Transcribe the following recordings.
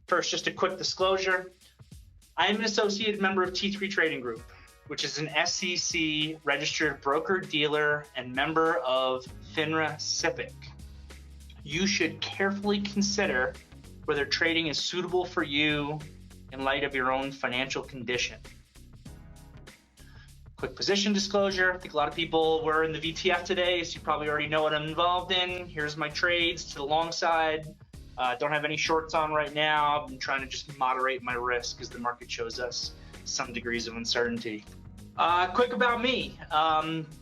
First, just a quick disclosure. I am an associated member of T3 Trading Group, which is an SEC registered broker dealer and member of FINRA SIPC. You should carefully consider whether trading is suitable for you in light of your own financial condition. Quick position disclosure. I think a lot of people were in the VTF today, so you probably already know what I'm involved in. Here's my trades to the long side. Don't have any shorts on right now. I'm trying to just moderate my risk as the market shows us some degrees of uncertainty. Quick about me.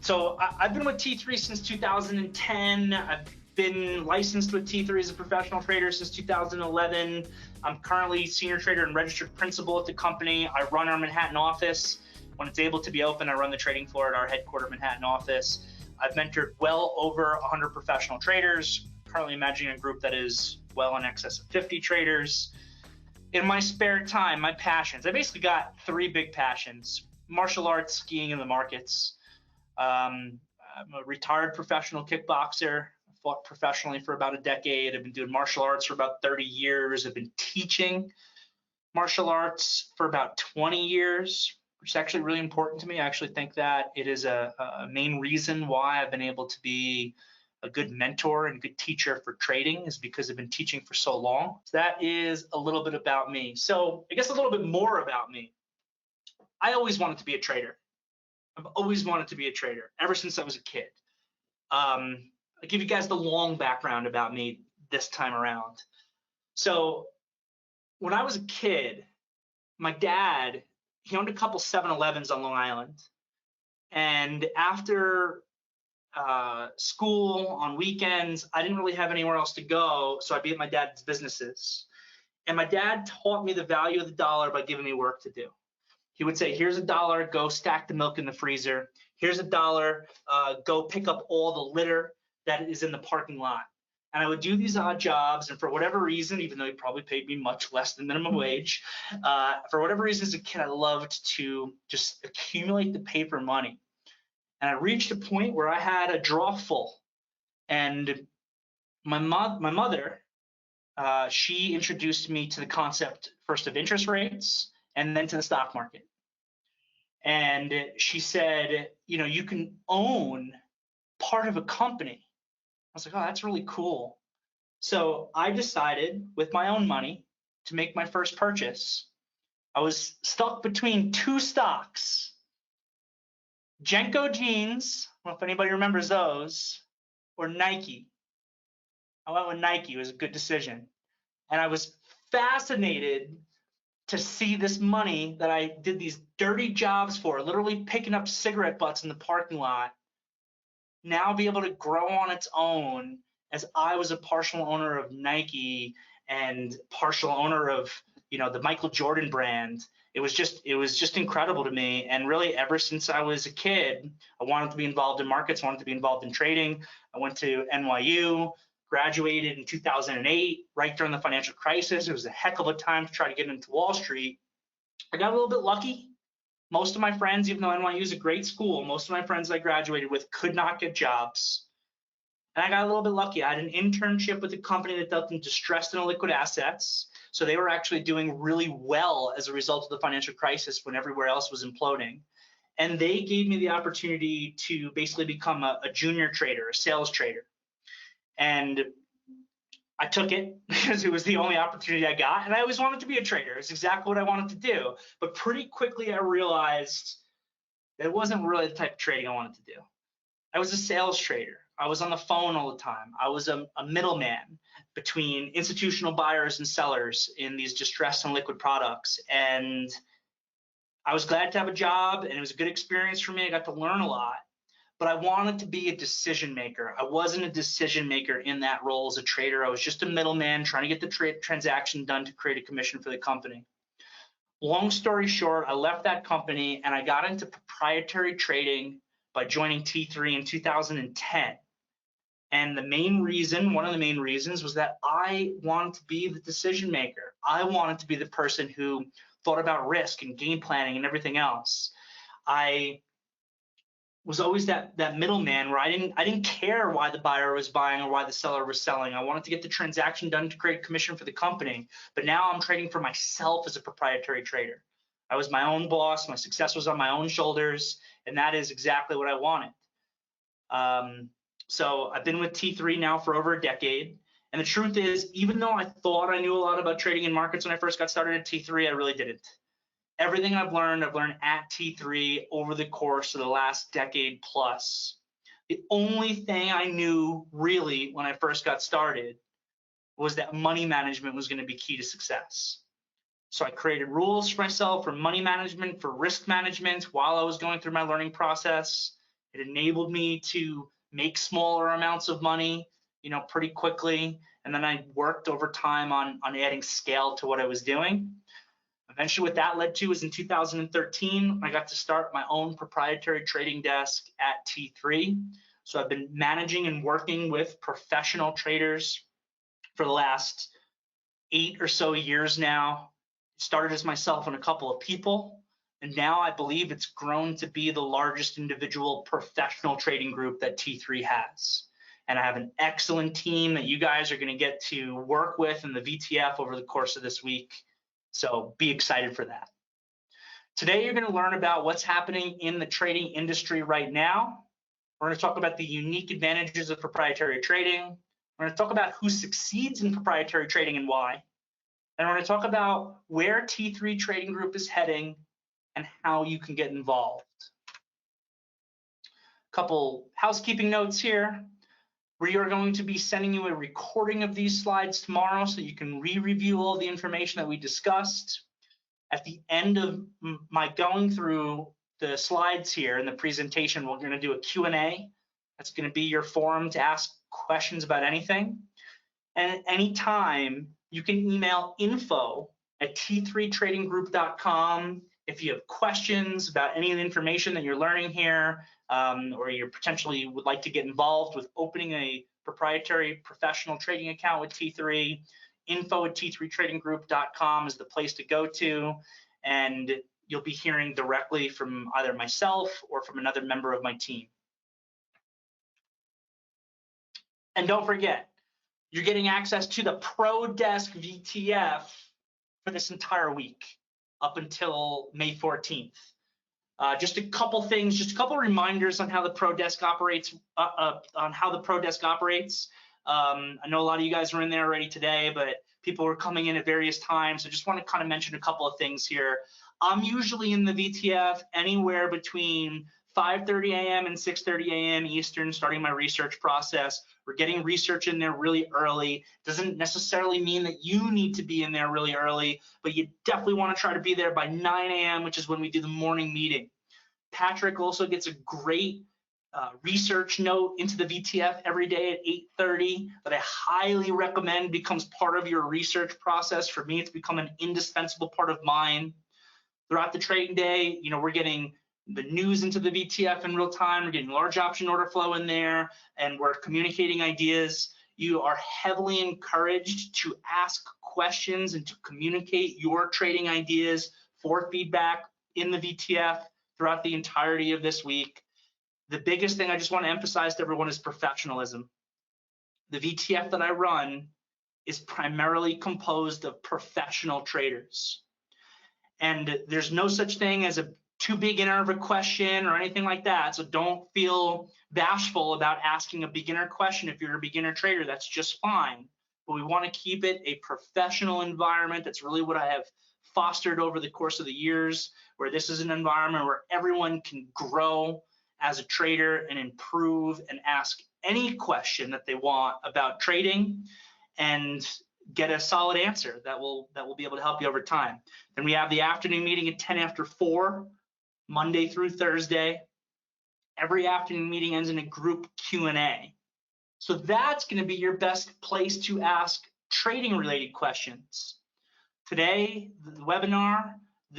So I've been with T3 since 2010. I've been licensed with T3 as a professional trader since 2011. I'm currently senior trader and registered principal at the company. I run our Manhattan office. When it's able to be open, I run the trading floor at our headquartered Manhattan office. I've mentored well over 100 professional traders, currently managing a group that is well in excess of 50 traders. In my spare time, my passions, I basically got three big passions: martial arts, skiing, and the markets. I'm a retired professional kickboxer. I fought professionally for about a decade. I've been doing martial arts for about 30 years. I've been teaching martial arts for about 20 years, which is actually really important to me. I actually think that it is a main reason why I've been able to be a good mentor and good teacher for trading, is because I've been teaching for so long. So that is a little bit about me. So I guess a little bit more about me. I always wanted to be a trader. I've always wanted to be a trader ever since I was a kid. I'll give you guys the long background about me this time around. So when I was a kid, my dad, he owned a couple 7-Elevens on Long Island. And after school on weekends, I didn't really have anywhere else to go, so I'd be at my dad's businesses. And my dad taught me the value of the dollar by giving me work to do. He would say, here's $1, go stack the milk in the freezer. Here's $1, go pick up all the litter that is in the parking lot. And I would do these odd jobs, and for whatever reason, even though he probably paid me much less than minimum wage, for whatever reason as a kid, I loved to just accumulate the paper money. And I reached a point where I had a drawer full. And my mother, she introduced me to the concept first of interest rates and then to the stock market. And she said, you know, you can own part of a company. I was like, oh, that's really cool. So I decided with my own money to make my first purchase. I was stuck between two stocks: Jenko jeans, I don't know if anybody remembers those, or Nike. I went with Nike. It was a good decision. And I was fascinated to see this money that I did these dirty jobs for, literally picking up cigarette butts in the parking lot, now be able to grow on its own, as I was a partial owner of Nike and partial owner of, you know, the Michael Jordan brand. It was just incredible to me. And really, ever since I was a kid, I wanted to be involved in markets, wanted to be involved in trading. I went to NYU, graduated in 2008, right during the financial crisis. It was a heck of a time to try to get into Wall Street. I got a little bit lucky. Most of my friends, even though NYU is a great school, most of my friends I graduated with could not get jobs. And I got a little bit lucky. I had an internship with a company that dealt in distressed and illiquid assets. So they were actually doing really well as a result of the financial crisis when everywhere else was imploding. And they gave me the opportunity to basically become a junior trader, a sales trader. And I took it because it was the only opportunity I got. And I always wanted to be a trader. It's exactly what I wanted to do. But pretty quickly, I realized that it wasn't really the type of trading I wanted to do. I was a sales trader. I was on the phone all the time. I was a middleman between institutional buyers and sellers in these distressed and liquid products. And I was glad to have a job, and it was a good experience for me. I got to learn a lot. But I wanted to be a decision maker. I wasn't a decision maker in that role as a trader. I was just a middleman trying to get the transaction done to create a commission for the company. Long story short, I left that company and I got into proprietary trading by joining T3 in 2010. And one of the main reasons was that I wanted to be the decision maker. I wanted to be the person who thought about risk and game planning and everything else. I was always that middleman where I didn't care why the buyer was buying or why the seller was selling. I wanted to get the transaction done to create commission for the company. But now I'm trading for myself as a proprietary trader. I was my own boss. My success was on my own shoulders, and that is exactly what I wanted. So I've been with T3 now for over a decade. And the truth is, even though I thought I knew a lot about trading in markets when I first got started at T3, I really didn't. Everything I've learned at T3 over the course of the last decade plus. The only thing I knew really when I first got started was that money management was going to be key to success. So I created rules for myself for money management, for risk management while I was going through my learning process. It enabled me to make smaller amounts of money, pretty quickly. And then I worked over time on adding scale to what I was doing. Eventually, what that led to was in 2013, I got to start my own proprietary trading desk at T3. So I've been managing and working with professional traders for the last 8 or so years now. Started as myself and a couple of people, and now I believe it's grown to be the largest individual professional trading group that T3 has. And I have an excellent team that you guys are going to get to work with in the VTF over the course of this week. So be excited for that. Today, you're going to learn about what's happening in the trading industry right now. We're going to talk about the unique advantages of proprietary trading. We're going to talk about who succeeds in proprietary trading and why. And we're going to talk about where T3 Trading Group is heading and how you can get involved. A couple housekeeping notes here. We are going to be sending you a recording of these slides tomorrow so you can re-review all the information that we discussed. At the end of my going through the slides here in the presentation, we're going to do a Q&A. That's going to be your forum to ask questions about anything. And at any time, you can email info@t3tradinggroup.com if you have questions about any of the information that you're learning here, or you potentially would like to get involved with opening a proprietary professional trading account with T3. Info@t3tradinggroup.com is the place to go to, and you'll be hearing directly from either myself or from another member of my team. And don't forget, you're getting access to the Pro Desk VTF for this entire week up until May 14th. Just a couple things, just a couple reminders on how the Pro Desk operates. I know a lot of you guys were in there already today, but people were coming in at various times. So just want to kind of mention a couple of things here. I'm usually in the VTF anywhere between 5:30 a.m. and 6:30 a.m. Eastern, starting my research process. We're getting research in there really early. Doesn't necessarily mean that you need to be in there really early, but you definitely want to try to be there by 9 a.m., which is when we do the morning meeting. Patrick also gets a great research note into the VTF every day at 8:30 that I highly recommend becomes part of your research process. For me, it's become an indispensable part of mine. Throughout the trading day, we're getting the news into the VTF in real time. We're getting large option order flow in there, and we're communicating ideas. You are heavily encouraged to ask questions and to communicate your trading ideas for feedback in the VTF throughout the entirety of this week. The biggest thing I just want to emphasize to everyone is professionalism. The VTF that I run is primarily composed of professional traders. And there's no such thing as a too beginner of a question or anything like that. So don't feel bashful about asking a beginner question. If you're a beginner trader, that's just fine. But we want to keep it a professional environment. That's really what I have fostered over the course of the years, where this is an environment where everyone can grow as a trader and improve and ask any question that they want about trading and get a solid answer that will be able to help you over time. Then we have the afternoon meeting at 10 after 4, Monday through Thursday. Every afternoon meeting ends in a group Q&A. So that's going to be your best place to ask trading related questions. Today, the webinar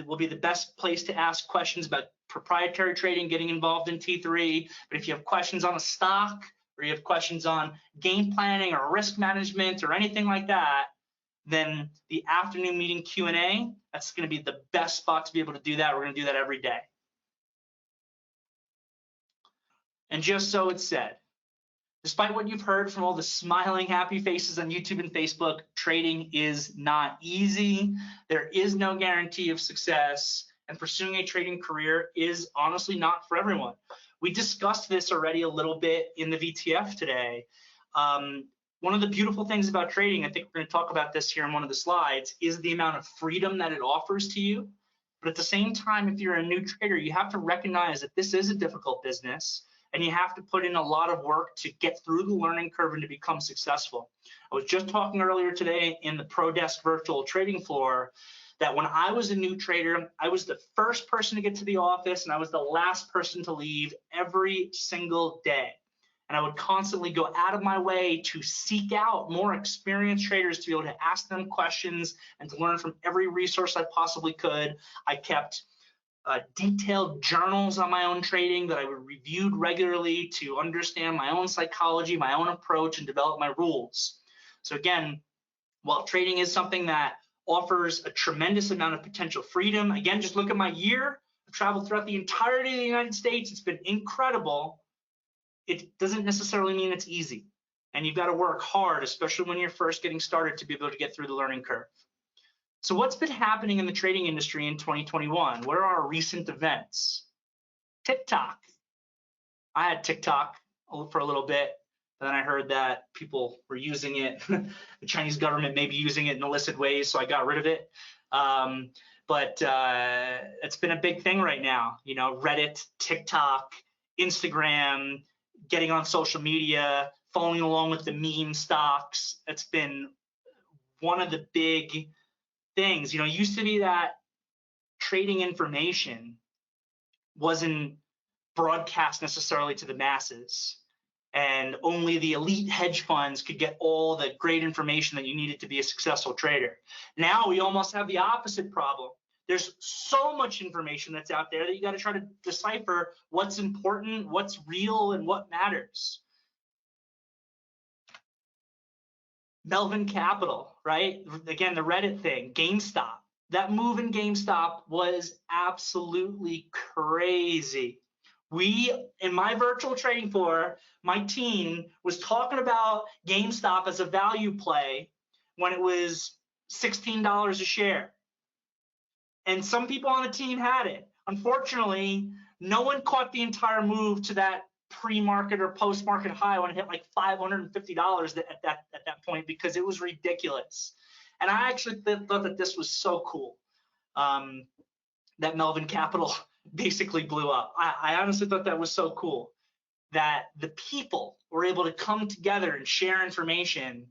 will be the best place to ask questions about proprietary trading, getting involved in T3. But if you have questions on a stock, or you have questions on game planning or risk management or anything like that, then the afternoon meeting Q&A, that's going to be the best spot to be able to do that. We're going to do that every day. And just so it's said, despite what you've heard from all the smiling, happy faces on YouTube and Facebook, trading is not easy. There is no guarantee of success, and pursuing a trading career is honestly not for everyone. We discussed this already a little bit in the VTF today. One of the beautiful things about trading, I think we're going to talk about this here in one of the slides, is the amount of freedom that it offers to you. But at the same time, if you're a new trader, you have to recognize that this is a difficult business, and you have to put in a lot of work to get through the learning curve and to become successful. I was just talking earlier today in the ProDesk virtual trading floor that when I was a new trader, I was the first person to get to the office and I was the last person to leave every single day. And I would constantly go out of my way to seek out more experienced traders to be able to ask them questions and to learn from every resource I possibly could. I kept detailed journals on my own trading that I reviewed regularly to understand my own psychology, my own approach, and develop my rules. So again, while trading is something that offers a tremendous amount of potential freedom, again, just look at my year. I've traveled throughout the entirety of the United States. It's been incredible. It doesn't necessarily mean it's easy. And you've got to work hard, especially when you're first getting started, to be able to get through the learning curve. So what's been happening in the trading industry in 2021? What are our recent events? TikTok. I had TikTok for a little bit, and then I heard that people were using it. The Chinese government may be using it in illicit ways, so I got rid of it. But it's been a big thing right now. You know, Reddit, TikTok, Instagram, getting on social media, following along with the meme stocks. It's been one of the big things. You know, it used to be that trading information wasn't broadcast necessarily to the masses, and only the elite hedge funds could get all the great information that you needed to be a successful trader. Now we almost have the opposite problem. There's so much information that's out there that you got to try to decipher what's important, what's real, and what matters. Melvin Capital, right? Again, the Reddit thing, GameStop. That move in GameStop was absolutely crazy. In my virtual trading floor, my team was talking about GameStop as a value play when it was $16 a share. And some people on the team had it. Unfortunately, no one caught the entire move to that pre-market or post-market high when it hit like $550 at that point, because it was ridiculous. And I actually thought that this was so cool, that Melvin Capital basically blew up. I honestly thought that was so cool, that the people were able to come together and share information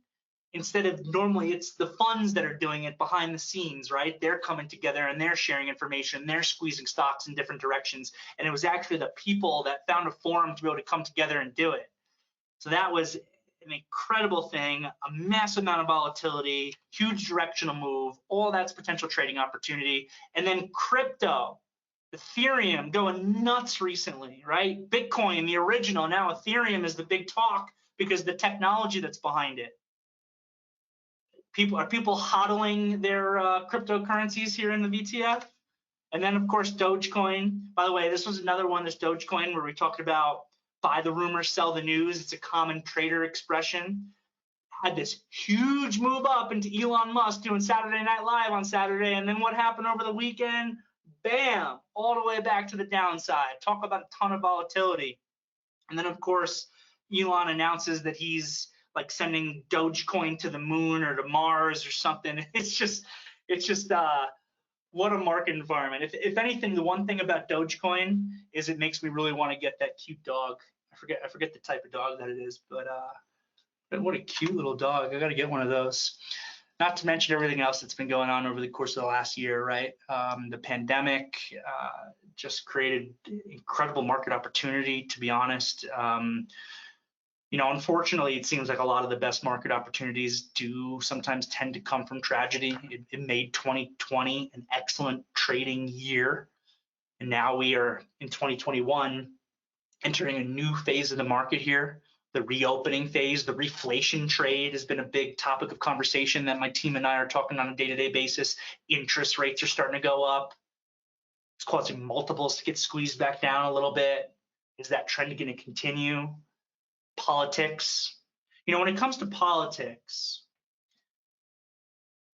instead of normally it's the funds that are doing it behind the scenes, right? They're coming together and they're sharing information, they're squeezing stocks in different directions. And it was actually the people that found a forum to be able to come together and do it. So that was an incredible thing, a massive amount of volatility, huge directional move, all that's potential trading opportunity. And then crypto, Ethereum going nuts recently, right? Bitcoin, the original, now Ethereum is the big talk because the technology that's behind it. Are people hodling their cryptocurrencies here in the VTF? And then, of course, Dogecoin. By the way, this was another one, this Dogecoin, where we talked about buy the rumor, sell the news. It's a common trader expression. Had this huge move up into Elon Musk doing Saturday Night Live on Saturday. And then what happened over the weekend? Bam, all the way back to the downside. Talk about a ton of volatility. And then, of course, Elon announces that he's like sending Dogecoin to the moon or to Mars or something. It's just what a market environment. If anything, the one thing about Dogecoin is it makes me really want to get that cute dog. I forget the type of dog that it is, but what a cute little dog. I got to get one of those. Not to mention everything else that's been going on over the course of the last year, right? The pandemic just created incredible market opportunity, to be honest. You know, unfortunately, it seems like a lot of the best market opportunities do sometimes tend to come from tragedy. It made 2020 an excellent trading year. And now we are in 2021 entering a new phase of the market here. The reopening phase, the reflation trade has been a big topic of conversation that my team and I are talking on a day-to-day basis. Interest rates are starting to go up. It's causing multiples to get squeezed back down a little bit. Is that trend going to continue? Politics. You know, when it comes to politics,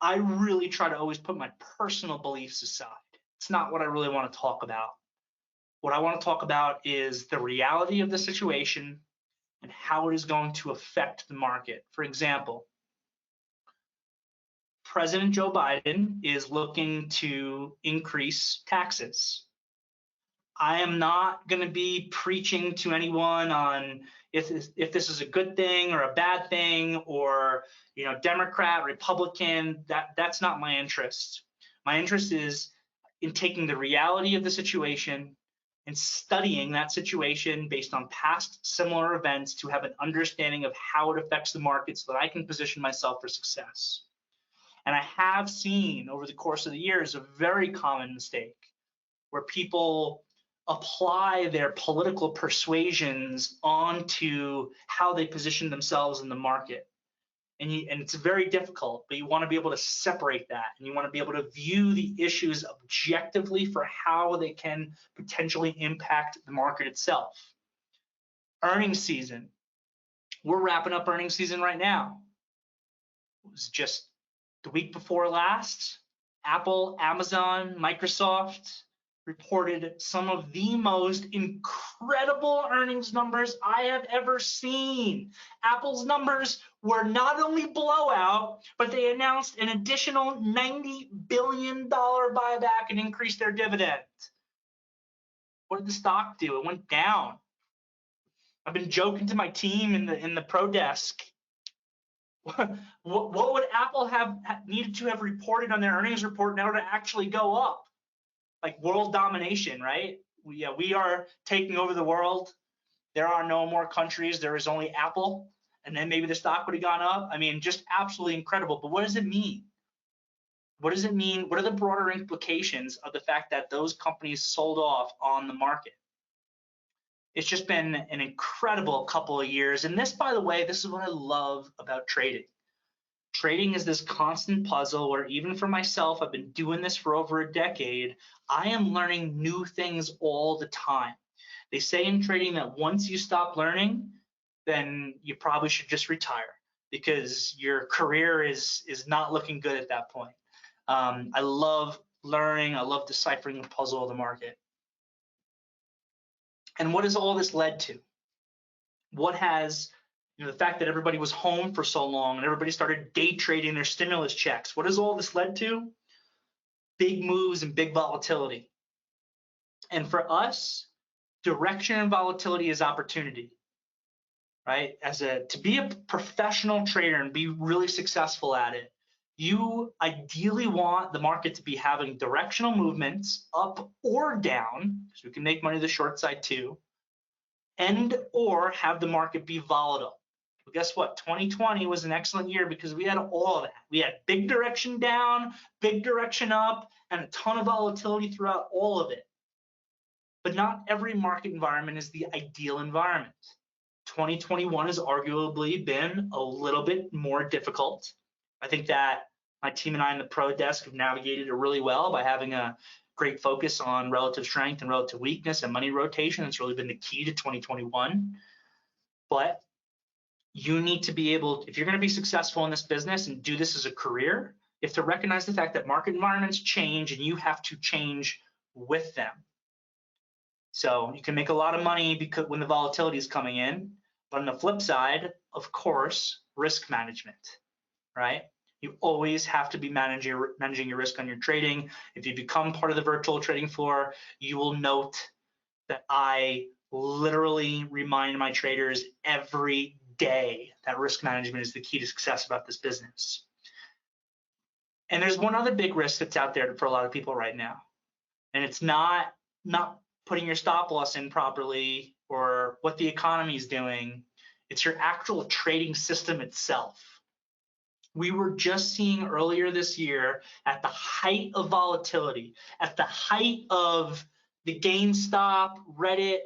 I really try to always put my personal beliefs aside. It's not what I really want to talk about. What I want to talk about is the reality of the situation and how it is going to affect the market. For example, President Joe Biden is looking to increase taxes. I am not going to be preaching to anyone on if this is a good thing or a bad thing, or, you know, Democrat, Republican. That's not my interest. My interest is in taking the reality of the situation and studying that situation based on past similar events to have an understanding of how it affects the market so that I can position myself for success. And I have seen over the course of the years a very common mistake where people apply their political persuasions onto how they position themselves in the market. And it's very difficult, but you want to be able to separate that, and you want to be able to view the issues objectively for how they can potentially impact the market itself. Earnings season. We're wrapping up earnings season right now. It was just the week before last. Apple, Amazon, Microsoft reported some of the most incredible earnings numbers I have ever seen. Apple's numbers were not only blowout, but they announced an additional $90 billion buyback and increased their dividend. What did the stock do? It went down. I've been joking to my team in the pro desk. What would Apple have needed to have reported on their earnings report in order to actually go up? Like world domination, right? We are taking over the world. There are no more countries. There is only Apple. And then maybe the stock would have gone up. I mean, just absolutely incredible. But what does it mean? What does it mean? What are the broader implications of the fact that those companies sold off on the market? It's just been an incredible couple of years. And this, by the way, this is what I love about trading. Trading is this constant puzzle where even for myself, I've been doing this for over a decade. I am learning new things all the time. They say in trading that once you stop learning, then you probably should just retire because your career is not looking good at that point. I love learning. I love deciphering the puzzle of the market. And what has all this led to? What has, you know, the fact that everybody was home for so long and everybody started day trading their stimulus checks, what has all this led to? Big moves and big volatility. And for us, direction and volatility is opportunity, right? To be a professional trader and be really successful at it, you ideally want the market to be having directional movements up or down, because we can make money the short side too, and or have the market be volatile. Well, guess what? 2020 was an excellent year because we had all of that. We had big direction down, big direction up, and a ton of volatility throughout all of it. But not every market environment is the ideal environment. 2021 has arguably been a little bit more difficult. I think that my team and I in the pro desk have navigated it really well by having a great focus on relative strength and relative weakness and money rotation. It's really been the key to 2021. But you need to be able, if you're going to be successful in this business and do this as a career, you have to recognize the fact that market environments change and you have to change with them. So you can make a lot of money because when the volatility is coming in, but on the flip side, of course, risk management, right? You always have to be managing your risk on your trading. If you become part of the virtual trading floor, you will note that I literally remind my traders every day that risk management is the key to success about this business. And there's one other big risk that's out there for a lot of people right now. And it's not putting your stop loss in properly or what the economy is doing. It's your actual trading system itself. We were just seeing earlier this year at the height of volatility, at the height of the GameStop Reddit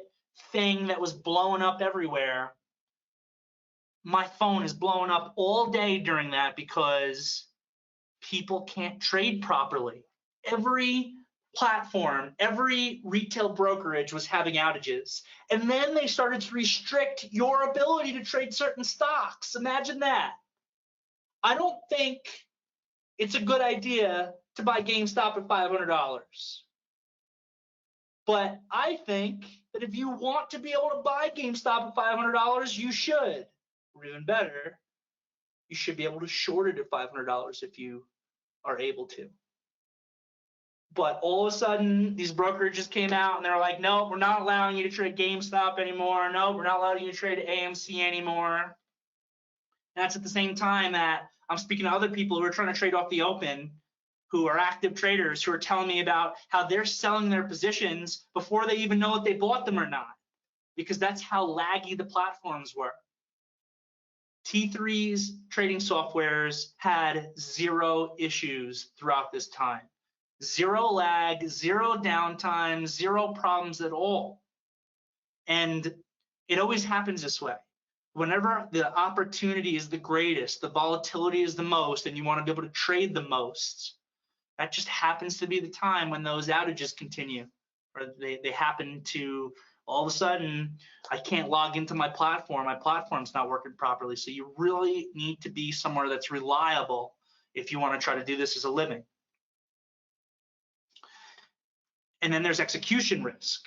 thing that was blowing up everywhere. My phone is blowing up all day during that because people can't trade properly. Every platform, every retail brokerage was having outages. And then they started to restrict your ability to trade certain stocks. Imagine that. I don't think it's a good idea to buy GameStop at $500. But I think that if you want to be able to buy GameStop at $500, you should. Or even better, you should be able to short it at $500 if you are able to. But all of a sudden, these brokerages came out and they're like, no, we're not allowing you to trade GameStop anymore. No, we're not allowing you to trade AMC anymore. And that's at the same time that I'm speaking to other people who are trying to trade off the open, who are active traders, who are telling me about how they're selling their positions before they even know if they bought them or not, because that's how laggy the platforms were. T3's trading softwares had zero issues throughout this time. Zero lag, zero downtime, zero problems at all. And it always happens this way. Whenever the opportunity is the greatest, the volatility is the most, and you want to be able to trade the most, that just happens to be the time when those outages continue, or they happen to, all of a sudden, I can't log into my platform's not working properly. So you really need to be somewhere that's reliable if you want to try to do this as a living. And then there's execution risk.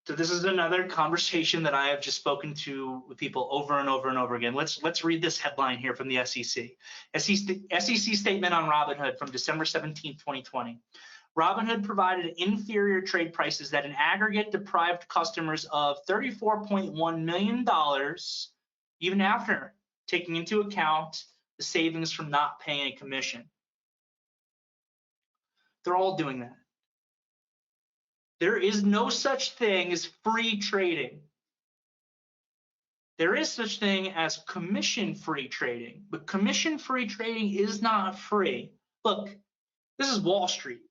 So this is another conversation that I have just spoken to with people over and over and over again. Let's read this headline here from the SEC. SEC statement on Robinhood from December 17, 2020. Robinhood provided inferior trade prices that in aggregate deprived customers of $34.1 million, even after taking into account the savings from not paying a commission. They're all doing that. There is no such thing as free trading. There is such thing as commission-free trading, but commission-free trading is not free. Look, this is Wall Street.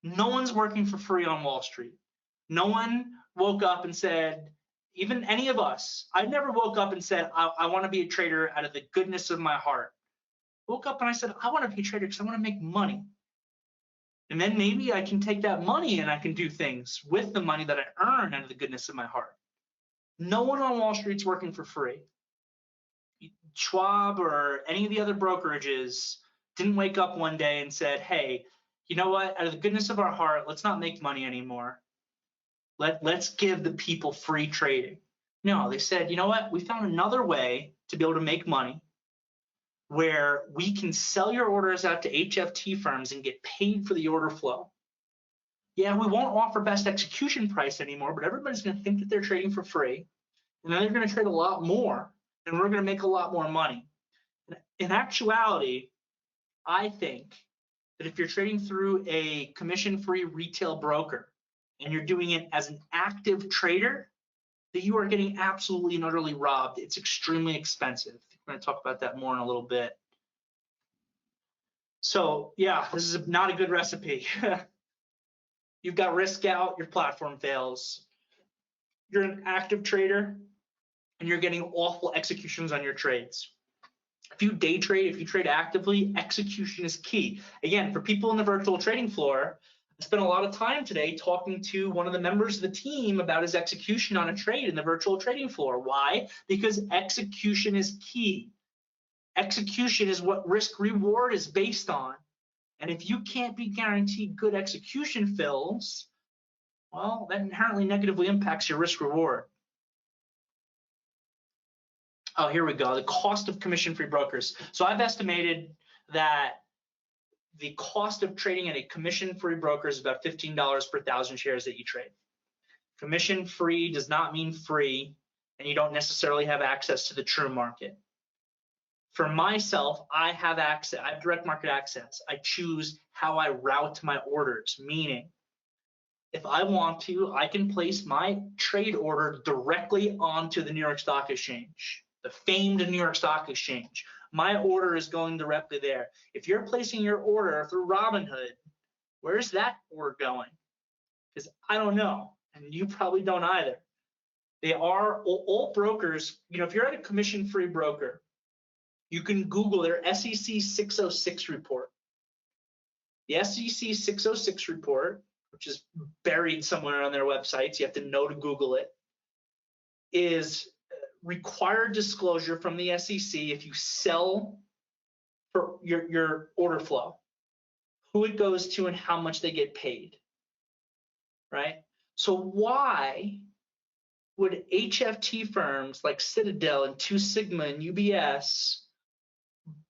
No one's working for free on Wall Street. No one woke up and said, even any of us, I never woke up and said, I want to be a trader out of the goodness of my heart. I woke up and I said, I want to be a trader because I want to make money. And then maybe I can take that money and I can do things with the money that I earn out of the goodness of my heart. No one on Wall Street's working for free. Schwab or any of the other brokerages didn't wake up one day and said, hey, you know what, out of the goodness of our heart, let's not make money anymore. Let's give the people free trading. No, they said, you know what, we found another way to be able to make money where we can sell your orders out to HFT firms and get paid for the order flow. Yeah, we won't offer best execution price anymore, but everybody's going to think that they're trading for free, and then they're going to trade a lot more, and we're going to make a lot more money. In actuality, I think that if you're trading through a commission-free retail broker and you're doing it as an active trader, that you are getting absolutely and utterly robbed. It's extremely expensive. We're going to talk about that more in a little bit. So yeah, this is not a good recipe. You've got risk out, your platform fails. You're an active trader and you're getting awful executions on your trades. If you day trade, if you trade actively, execution is key. Again, for people in the virtual trading floor, I spent a lot of time today talking to one of the members of the team about his execution on a trade in the virtual trading floor. Why? Because execution is key. Execution is what risk reward is based on. And if you can't be guaranteed good execution fills, well, that inherently negatively impacts your risk reward. Oh, here we go. The cost of commission-free brokers. So I've estimated that the cost of trading at a commission-free broker is about $15 per 1,000 shares that you trade. Commission-free does not mean free, and you don't necessarily have access to the true market. For myself, I have access. I have direct market access. I choose how I route my orders, meaning if I want to, I can place my trade order directly onto the New York Stock Exchange, the famed New York Stock Exchange. My order is going directly there. If you're placing your order through Robinhood, where's that order going? Because I don't know, and you probably don't either. They are all brokers. You know, if you're at a commission-free broker, you can Google their SEC 606 report. The SEC 606 report which is buried somewhere on their websites, you have to know to Google it, is required disclosure from the SEC if you sell for your order flow, who it goes to and how much they get paid, right? So why would HFT firms like Citadel and Two Sigma and UBS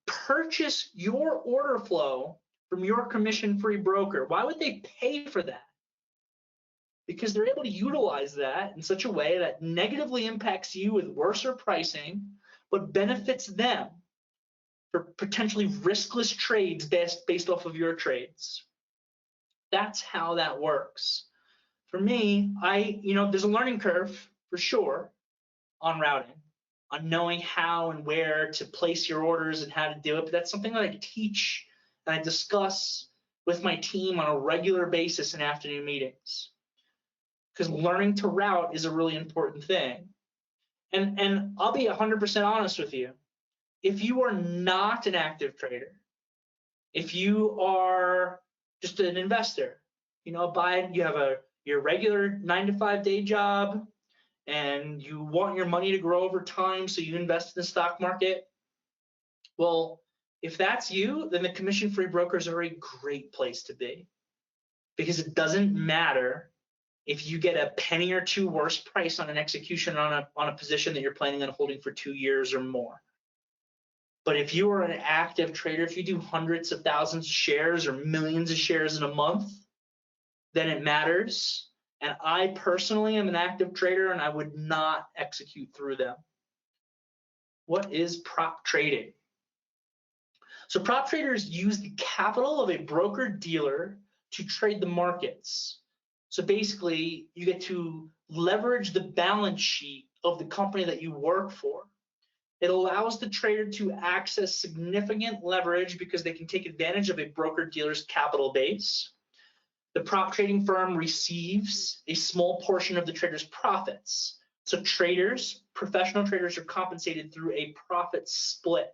purchase your order flow from your commission-free broker? Why would they pay for that? Because they're able to utilize that in such a way that negatively impacts you with worse pricing, but benefits them for potentially riskless trades based off of your trades. That's how that works. For me, there's a learning curve for sure on routing, on knowing how and where to place your orders and how to do it. But that's something that I teach and I discuss with my team on a regular basis in afternoon meetings. Because learning to route is a really important thing. And I'll be 100% honest with you. If you are not an active trader, if you are just an investor, you have your regular 9-to-5 day job, and you want your money to grow over time, so you invest in the stock market. Well, if that's you, then the commission-free brokers are a great place to be, because it doesn't matter if you get a penny or two worse price on an execution on a position that you're planning on holding for 2 years or more. But if you are an active trader, if you do hundreds of thousands of shares or millions of shares in a month, then it matters. And I personally am an active trader, and I would not execute through them. What is prop trading? So prop traders use the capital of a broker-dealer to trade the markets. So basically, you get to leverage the balance sheet of the company that you work for. It allows the trader to access significant leverage because they can take advantage of a broker-dealer's capital base. The prop trading firm receives a small portion of the trader's profits. So professional traders are compensated through a profit split.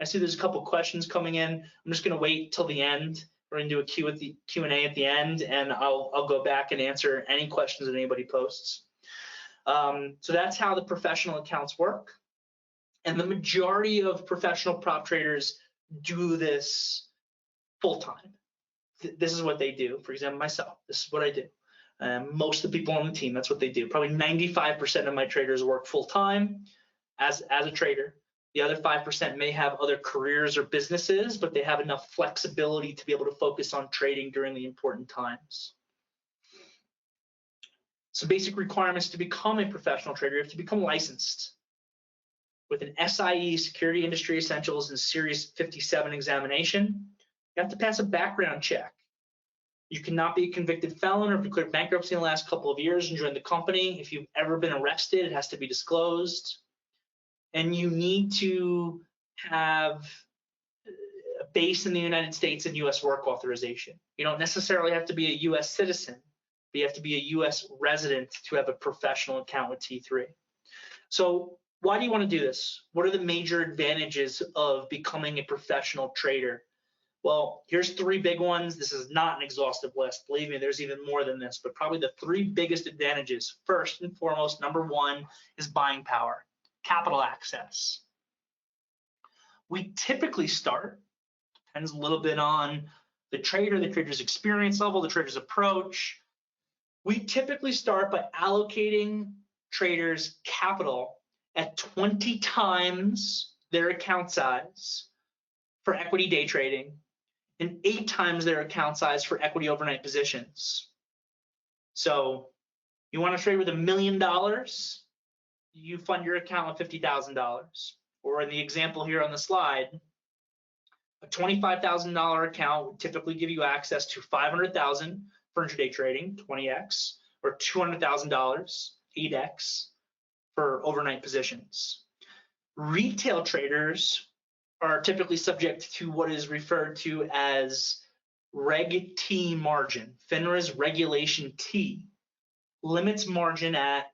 I see there's a couple questions coming in. I'm just going to wait till the end. We're going to do a Q&A at the end, and I'll go back and answer any questions that anybody posts. So that's how the professional accounts work. And the majority of professional prop traders do this full-time. This is what they do. For example, myself, this is what I do. Most of the people on the team, that's what they do. Probably 95% of my traders work full-time as a trader. The other 5% may have other careers or businesses, but they have enough flexibility to be able to focus on trading during the important times. So basic requirements to become a professional trader: you have to become licensed with an SIE, Security Industry Essentials, and Series 57 examination. You have to pass a background check. You cannot be a convicted felon or declared bankruptcy in the last couple of years and join the company. If you've ever been arrested, it has to be disclosed. And you need to have a base in the United States and U.S. work authorization. You don't necessarily have to be a U.S. citizen, but you have to be a U.S. resident to have a professional account with T3. So why do you want to do this? What are the major advantages of becoming a professional trader? Well, here's 3 big ones. This is not an exhaustive list. Believe me, there's even more than this, but probably the 3 biggest advantages. First and foremost, number 1 is buying power, capital access. We typically start, depends a little bit on the trader, the trader's experience level, the trader's approach. We typically start by allocating traders capital at 20 times their account size for equity day trading and 8 times their account size for equity overnight positions. So you want to trade with $1 million, you fund your account with $50,000. Or in the example here on the slide, a $25,000 account would typically give you access to $500,000 for intraday trading, 20x, or $200,000, 8x, for overnight positions. Retail traders are typically subject to what is referred to as Reg T margin. FINRA's Regulation T limits margin at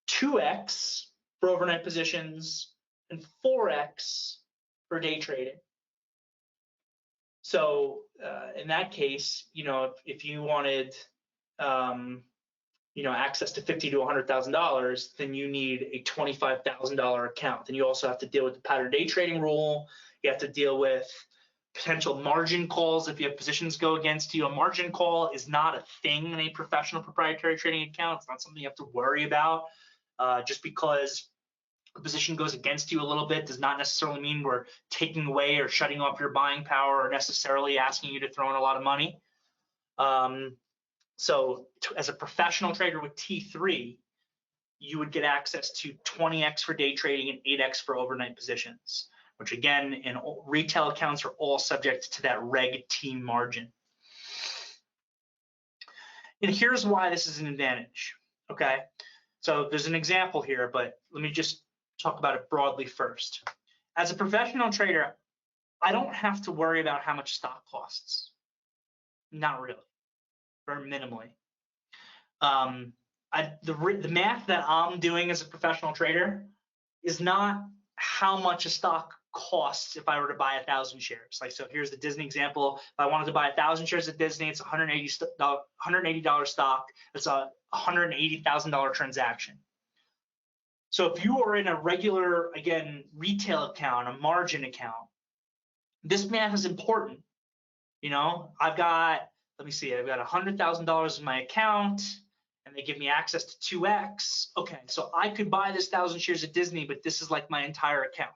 2x for overnight positions and 4x for day trading. So in that case, if you wanted access to $50,000 to $100,000, then you need a $25,000 account. Then you also have to deal with the pattern day trading rule. You have to deal with potential margin calls if you have positions go against you. A margin call is not a thing in a professional proprietary trading account. It's not something you have to worry about. Just because a position goes against you a little bit does not necessarily mean we're taking away or shutting off your buying power or necessarily asking you to throw in a lot of money. So as a professional trader with T3, you would get access to 20x for day trading and 8x for overnight positions, which again, in retail accounts are all subject to that Reg T margin. And here's why this is an advantage, okay? So there's an example here, but let me just talk about it broadly first. As a professional trader, I don't have to worry about how much stock costs. Not really, or minimally. The math that I'm doing as a professional trader is not how much a stock costs if I were to buy 1,000 shares. Like, so here's the Disney example. If I wanted to buy 1,000 shares of Disney, it's $180 stock. It's a $180,000 transaction. So if you are in a regular, again, retail account, a margin account, this math is important. I've got, let me see, I've got $100,000 in my account, and they give me access to 2x. Okay, so I could buy this 1,000 shares of Disney, but this is like my entire account,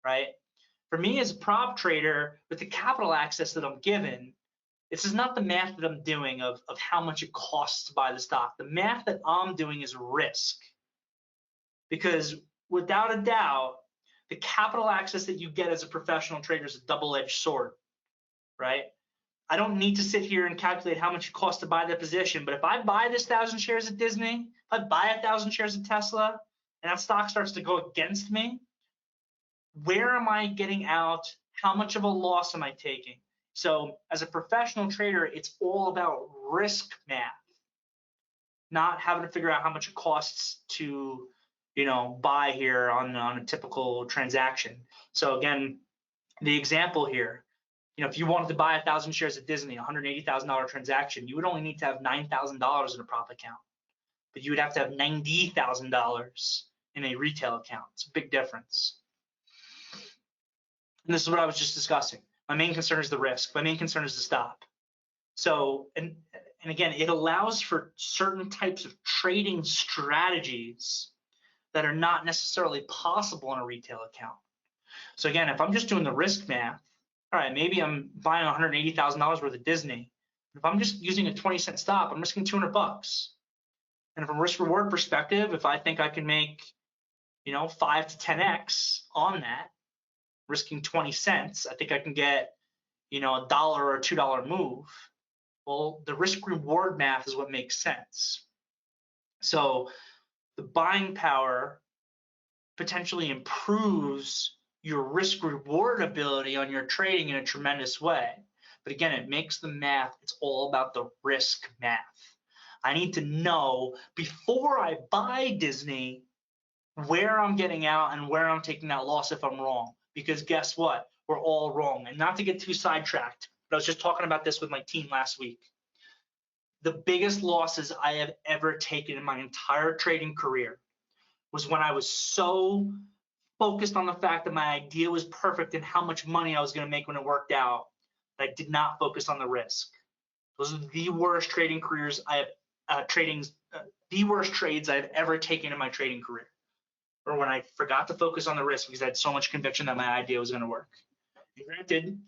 right? For me as a prop trader, with the capital access that I'm given, this is not the math that I'm doing of how much it costs to buy the stock. The math that I'm doing is risk. Because without a doubt, the capital access that you get as a professional trader is a double-edged sword, right? I don't need to sit here and calculate how much it costs to buy the position, but if I buy this 1,000 shares of Disney, if I buy 1,000 shares of Tesla, and that stock starts to go against me, where am I getting out? How much of a loss am I taking? So as a professional trader, it's all about risk math, not having to figure out how much it costs to buy here on a typical transaction. So again, the example here, if you wanted to buy 1,000 shares of Disney, $180,000 transaction, you would only need to have $9,000 in a prop account, but you would have to have $90,000 in a retail account. It's a big difference. And this is what I was just discussing. My main concern is the risk. My main concern is the stop. So, and again, it allows for certain types of trading strategies that are not necessarily possible in a retail account. So again, if I'm just doing the risk math, all right, maybe I'm buying $180,000 worth of Disney. If I'm just using a 20-cent stop, I'm risking $200. And from a risk reward perspective, if I think I can make, 5 to 10x on that, risking 20 cents, I think I can get, $1 or $2 move. Well, the risk reward math is what makes sense. So the buying power potentially improves your risk reward ability on your trading in a tremendous way. But again, it makes the math, it's all about the risk math. I need to know before I buy Disney where I'm getting out and where I'm taking that loss if I'm wrong. Because guess what? We're all wrong. And not to get too sidetracked, but I was just talking about this with my team last week. The biggest losses I have ever taken in my entire trading career was when I was so focused on the fact that my idea was perfect and how much money I was going to make when it worked out, that I did not focus on the risk. Those are the worst trading careers I have, the worst trades I've ever taken in my trading career. Or when I forgot to focus on the risk because I had so much conviction that my idea was going to work. And granted,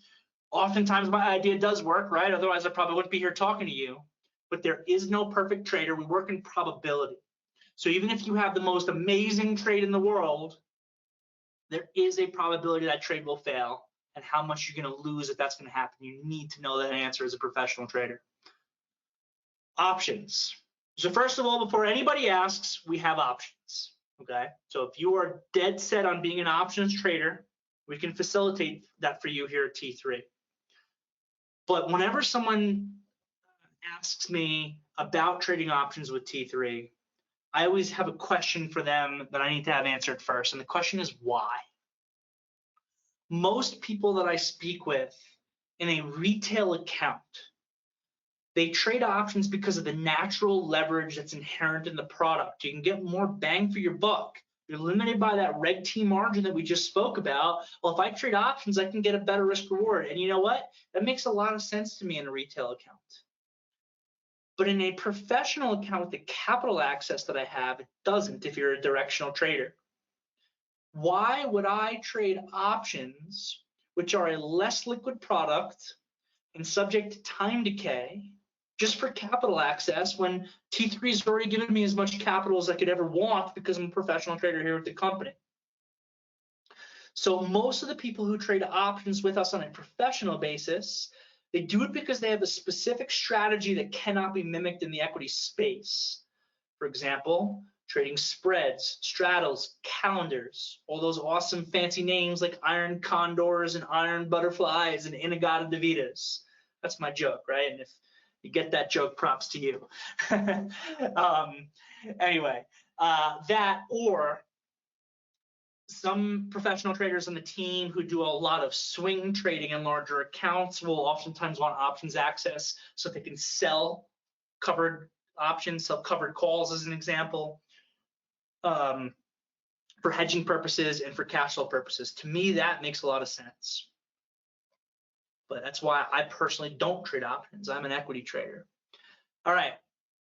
oftentimes my idea does work, right? Otherwise, I probably wouldn't be here talking to you. But there is no perfect trader. We work in probability. So even if you have the most amazing trade in the world, there is a probability that trade will fail and how much you're going to lose if that's going to happen. You need to know that answer as a professional trader. Options. So first of all, before anybody asks, we have options, okay? So if you are dead set on being an options trader, we can facilitate that for you here at T3. But whenever someone asks me about trading options with T3, I always have a question for them that I need to have answered first. And the question is why? Most people that I speak with in a retail account, They trade options because of the natural leverage that's inherent in the product. You can get more bang for your buck. You're limited by that Reg T margin that we just spoke about. Well, if I trade options, I can get a better risk reward. And you know what? That makes a lot of sense to me in a retail account. But in a professional account with the capital access that I have, it doesn't if you're a directional trader. Why would I trade options, which are a less liquid product and subject to time decay, just for capital access when T3 has already given me as much capital as I could ever want because I'm a professional trader here with the company? So most of the people who trade options with us on a professional basis, they do it because they have a specific strategy that cannot be mimicked in the equity space. For example, trading spreads, straddles, calendars, all those awesome fancy names like iron condors and iron butterflies and Inagata-Davidas. That's my joke, right? And if you get that joke, props to you. Anyway, that or some professional traders on the team who do a lot of swing trading in larger accounts will oftentimes want options access so they can sell covered options, sell covered calls as an example, for hedging purposes and for cash flow purposes. To me, that makes a lot of sense. But that's why I personally don't trade options. I'm an equity trader. All right,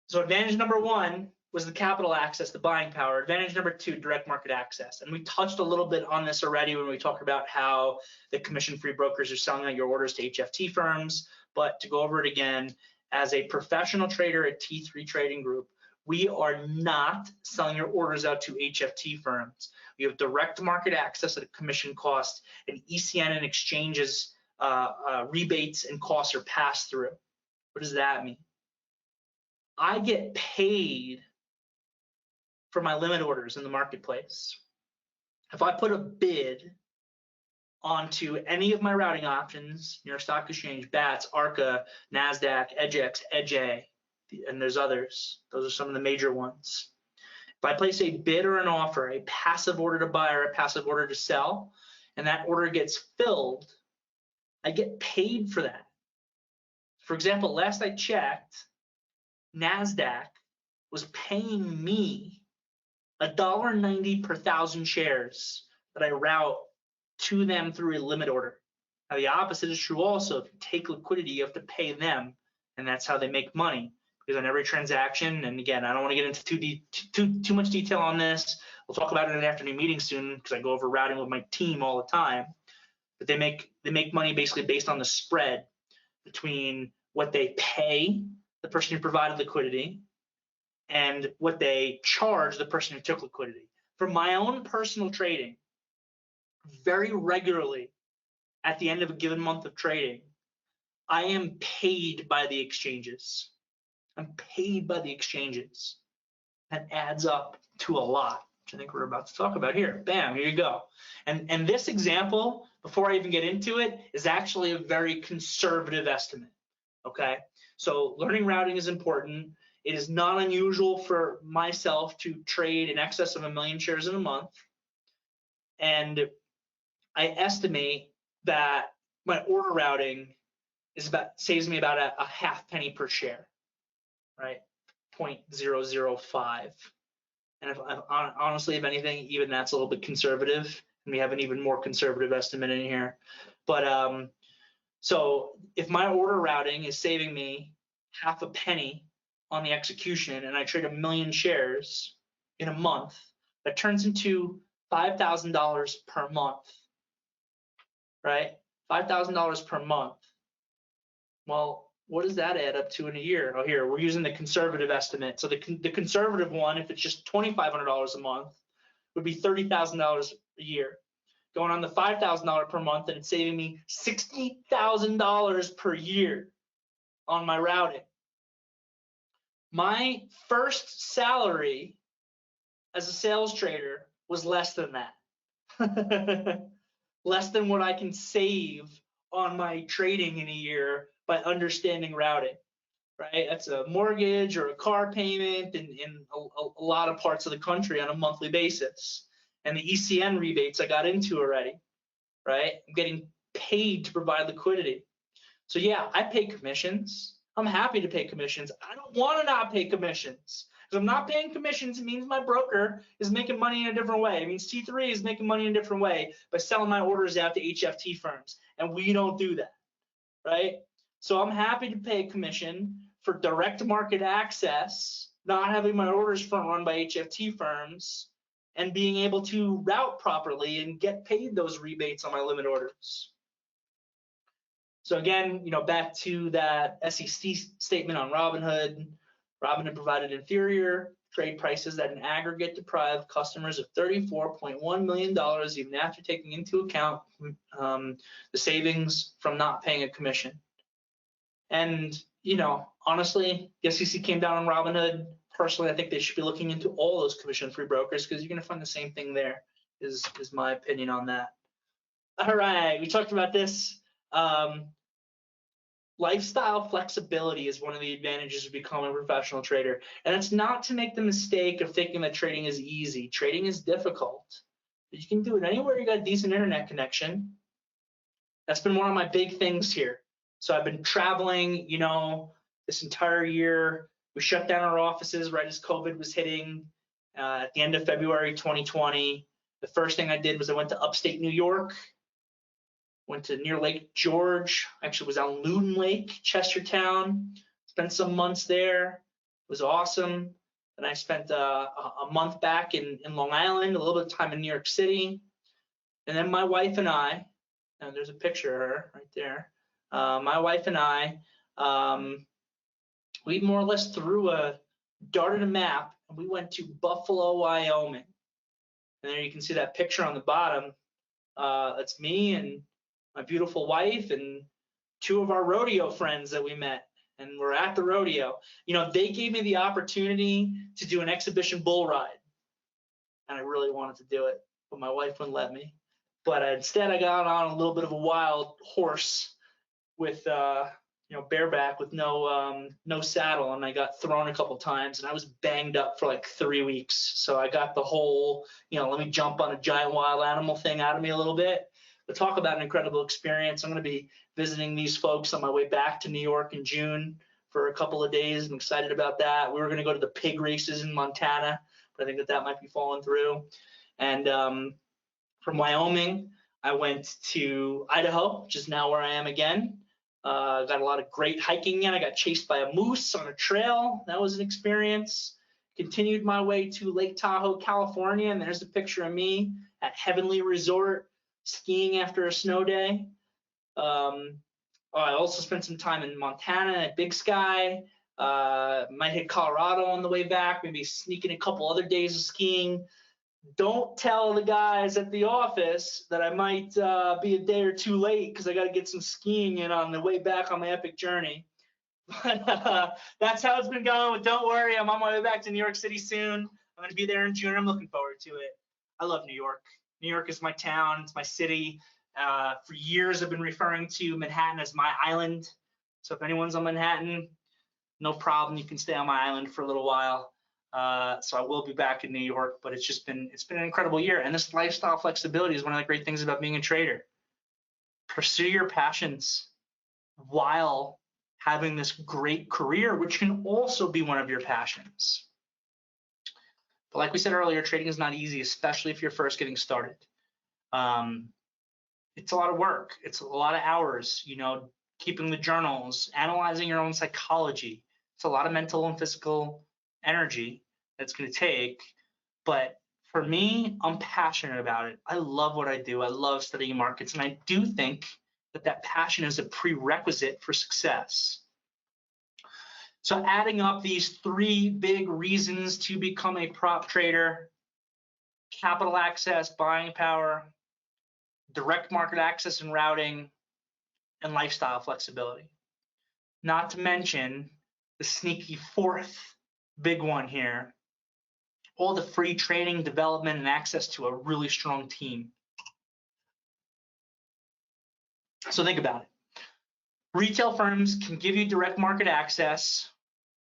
so advantage number one was the capital access, the buying power. Advantage number two, direct market access. And we touched a little bit on this already when we talked about how the commission-free brokers are selling out your orders to HFT firms. But to go over it again, as a professional trader at T3 Trading Group, we are not selling your orders out to HFT firms. We have direct market access at a commission cost, and ECN and exchanges rebates and costs are passed through. What does that mean? I get paid for my limit orders in the marketplace. If I put a bid onto any of my routing options, New York Stock Exchange, BATS, ARCA, NASDAQ, EDGX, EDGE, and there's others. Those are some of the major ones. If I place a bid or an offer, a passive order to buy or a passive order to sell, and that order gets filled, I get paid for that. For example, last I checked, NASDAQ was paying me $1.90 per 1,000 shares that I route to them through a limit order. Now, the opposite is true also. If you take liquidity, you have to pay them, and that's how they make money. Because on every transaction, and again, I don't want to get into too much detail on this. We'll talk about it in an afternoon meeting soon because I go over routing with my team all the time. But they make money basically based on the spread between what they pay the person who provided liquidity and what they charge the person who took liquidity. For my own personal trading, very regularly at the end of a given month of trading, I am paid by the exchanges. I'm paid by the exchanges. That adds up to a lot, which I think we're about to talk about here. Bam, here you go. And this example, before I even get into it, is actually a very conservative estimate, okay? So learning routing is important. It is not unusual for myself to trade in excess of 1 million shares in a month. And I estimate that my order routing is saves me about a half penny per share, right? 0.005. And honestly, if anything, even that's a little bit conservative, and we have an even more conservative estimate in here. But so if my order routing is saving me half a penny on the execution, and I trade 1 million shares in a month, that turns into $5,000 per month, right? $5,000 per month. Well, what does that add up to in a year? Oh, here, we're using the conservative estimate. So the conservative one, if it's just $2,500 a month, would be $30,000 a year. Going on the $5,000 per month, and it's saving me $60,000 per year on my routing. My first salary as a sales trader was less than that. Less than what I can save on my trading in a year by understanding routing, right? That's a mortgage or a car payment in a lot of parts of the country on a monthly basis. And the ECN rebates I got into already, right? I'm getting paid to provide liquidity. So yeah, I pay commissions I'm happy to pay commissions. I don't want to not pay commissions. If I'm not paying commissions, it means my broker is making money in a different way. It means T3 is making money in a different way by selling my orders out to HFT firms, and we don't do that, right? So I'm happy to pay a commission for direct market access, not having my orders front run by HFT firms, and being able to route properly and get paid those rebates on my limit orders. So again, back to that SEC statement on Robinhood. Robinhood provided inferior trade prices that in aggregate deprived customers of $34.1 million, even after taking into account the savings from not paying a commission. And, honestly, the SEC came down on Robinhood. Personally, I think they should be looking into all those commission-free brokers because you're going to find the same thing there, is my opinion on that. All right, we talked about this. Lifestyle flexibility is one of the advantages of becoming a professional trader. And it's not to make the mistake of thinking that trading is easy. Trading is difficult. But you can do it anywhere you got a decent internet connection. That's been one of my big things here. So I've been traveling, this entire year. We shut down our offices right as COVID was hitting at the end of February 2020. The first thing I did was I went to upstate New York. Went to near Lake George, actually was on Loon Lake, Chestertown, spent some months there. It was awesome. And I spent a month back in Long Island, a little bit of time in New York City. And then my wife and I, and there's a picture of her right there. My wife and I, we more or less darted a map, and we went to Buffalo, Wyoming. And there you can see that picture on the bottom. That's me and my beautiful wife and two of our rodeo friends that we met, and we're at the rodeo. They gave me the opportunity to do an exhibition bull ride, and I really wanted to do it, but my wife wouldn't let me. But instead, I got on a little bit of a wild horse with, bareback with no saddle, and I got thrown a couple times, and I was banged up for like 3 weeks. So I got the whole, let me jump on a giant wild animal thing out of me a little bit. But talk about an incredible experience. I'm going to be visiting these folks on my way back to New York in June for a couple of days. I'm excited about that. We were going to go to the pig races in Montana, but I think that might be falling through. And from Wyoming, I went to Idaho, which is now where I am again. Got a lot of great hiking in. I got chased by a moose on a trail. That was an experience. Continued my way to Lake Tahoe, California, and there's a picture of me at Heavenly Resort, skiing after a snow day. I also spent some time in Montana at Big Sky. Might hit Colorado on the way back, maybe sneaking a couple other days of skiing. Don't tell the guys at the office that I might be a day or two late because I got to get some skiing in on the way back on my epic journey. But that's how it's been going. Don't worry, I'm on my way back to New York City soon. I'm going to be there in June. I'm looking forward to it. I love New York. New York is my town, it's my city. For years, I've been referring to Manhattan as my island. So if anyone's on Manhattan, no problem. You can stay on my island for a little while. So I will be back in New York, but it's been an incredible year. And this lifestyle flexibility is one of the great things about being a trader. Pursue your passions while having this great career, which can also be one of your passions. But like we said earlier, trading is not easy, especially if you're first getting started. It's a lot of work. It's a lot of hours, keeping the journals, analyzing your own psychology. It's a lot of mental and physical energy that's going to take. But for me, I'm passionate about it. I love what I do. I love studying markets. And I do think that passion is a prerequisite for success. So adding up these 3 big reasons to become a prop trader: capital access, buying power, direct market access and routing, and lifestyle flexibility. Not to mention the sneaky 4th big one here, all the free training, development, and access to a really strong team. So think about it. Retail firms can give you direct market access.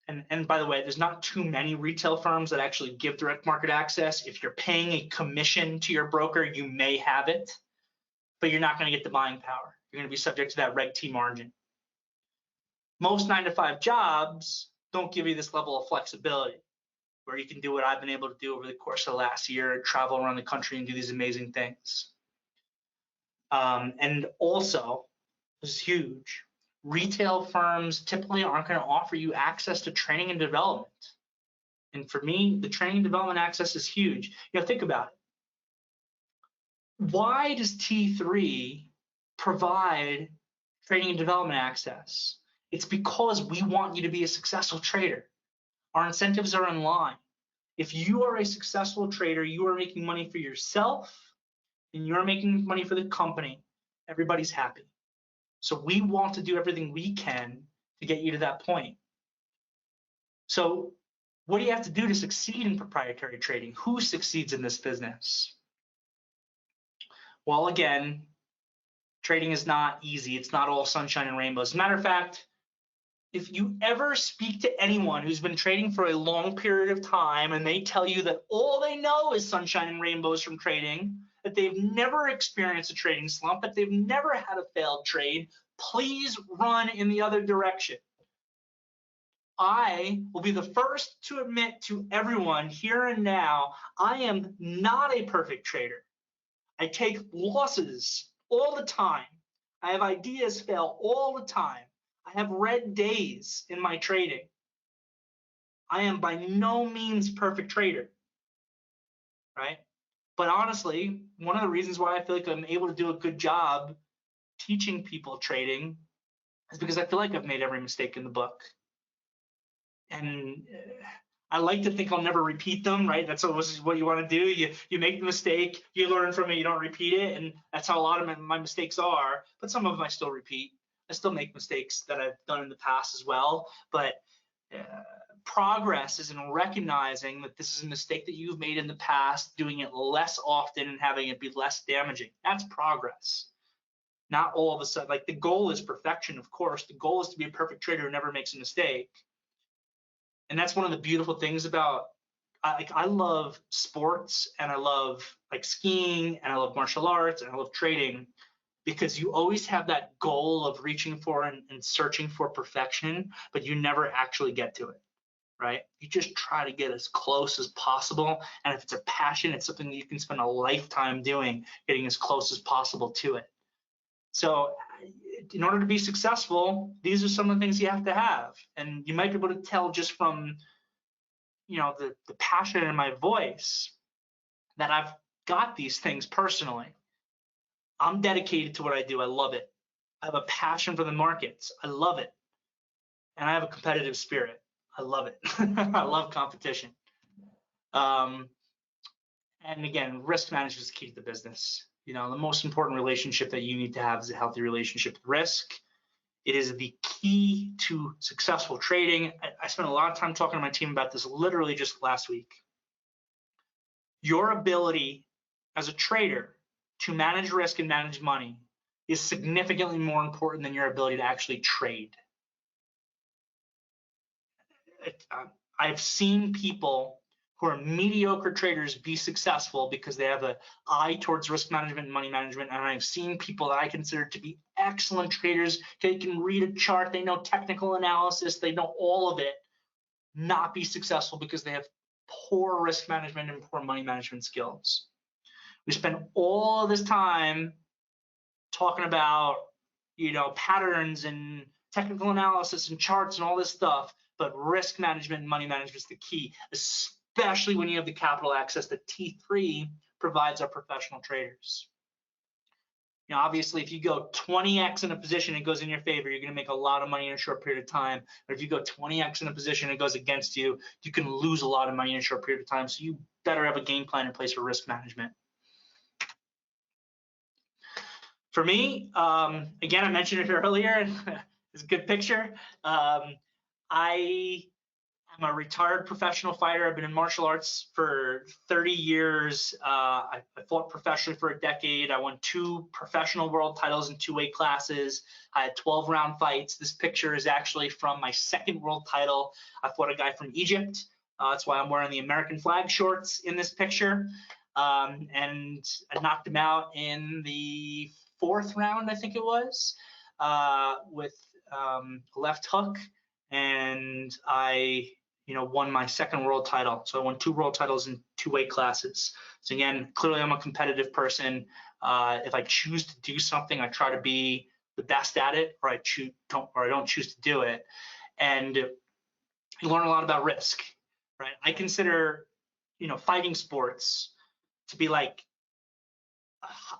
And by the way, there's not too many retail firms that actually give direct market access. If you're paying a commission to your broker, you may have it, but you're not going to get the buying power. You're going to be subject to that Reg T margin. most 9-to-5 jobs don't give you this level of flexibility where you can do what I've been able to do over the course of the last year, travel around the country and do these amazing things. And also, this is huge, retail firms typically aren't going to offer you access to training and development. And for me, the training and development access is huge. You know, think about it. Why does T3 provide training and development access? It's because we want you to be a successful trader. Our incentives are in line. If you are a successful trader, you are making money for yourself and you're making money for the company. Everybody's happy. So we want to do everything we can to get you to that point. So what do you have to do to succeed in proprietary trading? Who succeeds in this business? Well, again, trading is not easy. It's not all sunshine and rainbows. As a matter of fact, if you ever speak to anyone who's been trading for a long period of time and they tell you that all they know is sunshine and rainbows from trading, that they've never experienced a trading slump, that they've never had a failed trade, please run in the other direction. I will be the first to admit to everyone here and now, I am not a perfect trader. I take losses all the time. I have ideas fail all the time. I have red days in my trading. I am by no means a perfect trader, right? But honestly, one of the reasons why I feel like I'm able to do a good job teaching people trading is because I feel like I've made every mistake in the book. And I like to think I'll never repeat them, right? That's always what you want to do. You make the mistake, you learn from it, you don't repeat it, and that's how a lot of my mistakes are. But some of them I still repeat. I still make mistakes that I've done in the past as well. But progress is in recognizing that this is a mistake that you've made in the past, doing it less often and having it be less damaging. That's progress. Not all of a sudden, like the goal is perfection, of course. The goal is to be a perfect trader who never makes a mistake. And that's one of the beautiful things about, I love sports and I love like skiing and I love martial arts and I love trading because you always have that goal of reaching for and searching for perfection, but you never actually get to it, right? You just try to get as close as possible. And if it's a passion, it's something that you can spend a lifetime doing, getting as close as possible to it. So in order to be successful, these are some of the things you have to have. And you might be able to tell just from, you know, the passion in my voice that I've got these things personally. I'm dedicated to what I do. I love it. I have a passion for the markets. I love it. And I have a competitive spirit. I love it. I love competition. And again, risk management is key to the business. You know, the most important relationship that you need to have is a healthy relationship with risk. It is the key to successful trading. I spent a lot of time talking to my team about this literally just last week. Your ability as a trader to manage risk and manage money is significantly more important than your ability to actually trade. I've seen people who are mediocre traders be successful because they have an eye towards risk management and money management. And I've seen people that I consider to be excellent traders. They can read a chart, they know technical analysis, they know all of it, not be successful because they have poor risk management and poor money management skills. We spend all of this time talking about, you know, patterns and technical analysis and charts and all this stuff, but risk management and money management is the key, especially when you have the capital access that T3 provides our professional traders. You know, obviously, if you go 20x in a position and it goes in your favor, you're going to make a lot of money in a short period of time. But if you go 20x in a position and it goes against you, you can lose a lot of money in a short period of time. So you better have a game plan in place for risk management. For me, again, I mentioned it earlier. It's a good picture. I am a retired professional fighter. I've been in martial arts for 30 years. I fought professionally for a decade. I won 2 professional world titles in 2 weight classes. I had 12-round fights. This picture is actually from my 2nd world title. I fought a guy from Egypt. That's why I'm wearing the American flag shorts in this picture. And I knocked him out in the 4th round, I think it was, with left hook, and I won my second world title. So I won 2 world titles in 2 weight classes. So again, clearly I'm a competitive person. If I choose to do something, I try to be the best at it, or I don't choose to do it. And you learn a lot about risk, right? I consider, fighting sports to be like